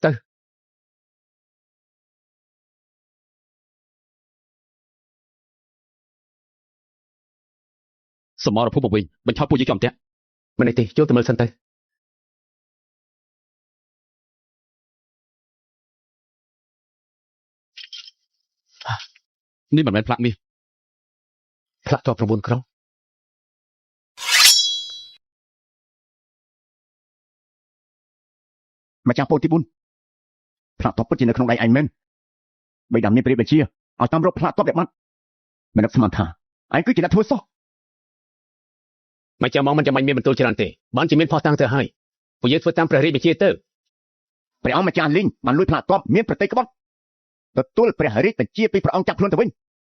ទៅសមរភូមិវិញបញ្ឆោតពួកយើងចំតាក់មិនអីទេចូលទៅមើលសិនទៅនេះមិនមែនផ្លាកមាសផ្លាកតប9ក្រុងម្ចាស់ពោលទី4ផ្លាកតបពិតជានៅក្នុងដៃឯងមែនបីដាំនេះព្រាបបញ្ជាឲ្យតាមរកផ្លាកតបដែលបាត់មិននឹកស្មានថាឯងគឺជាអ្នកធ្វើសោះមិនចាំមកមិនចាំបាញ់មានបន្ទូលច្រើនទេបានជាមានផោះតាំងទៅហើយពួកយើងធ្វើតាមព្រះរាជបញ្ជាទៅព្រះអង្គម្ចាស់លីងបានលួចផ្លាកតបមានប្រតិក្បត់ទទួលព្រះរាជបញ្ជាពីព្រះអង្គចាប់ខ្លួនទៅវិញ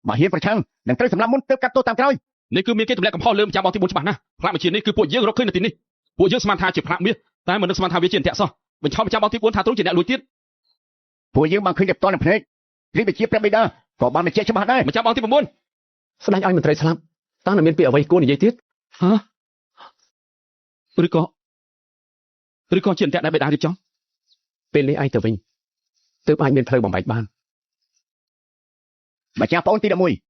បើហ៊ានប្រឆាំងនឹងត្រូវសម្លាប់មុនទើបកាត់ទោសតាមក្រោយនេះគឺមានគេទម្លាក់កំហុសលើម្ចាស់បងទី4ច្បាស់ណាស់ផ្លាកបញ្ជានេះគឺពួកយើងរកឃើញនៅទីនេះពួកយើងស្មានថាជាផ្លាកមាសតែមិននឹកស្មានថាវាជាអន្ទាក់សោះបញ្ឆោតម្ចាស់បងទី4ថាទ្រង់ជាអ្នកលួចទៀតពួកយើងបានឃើញតែផ្ទាល់នឹងភ្នែករាជបញ្ជាព្រះបិតាក៏បានបញ្ជាក់ច្បាស់ដែរម្ចាស់បងទី9ស្ដេចឲ្យមន្ត្រីស្លាប់តើនៅមានពាក្យអ្វីគួរនិយាយទៀតហ៎ឬក៏ជាអន្ទាក់ដែលបិតារៀបចំពេលនេះឯងទៅវិញទើបអាចមានផ្លូវបំបែកបានម្ចាស់ប្អូនទី11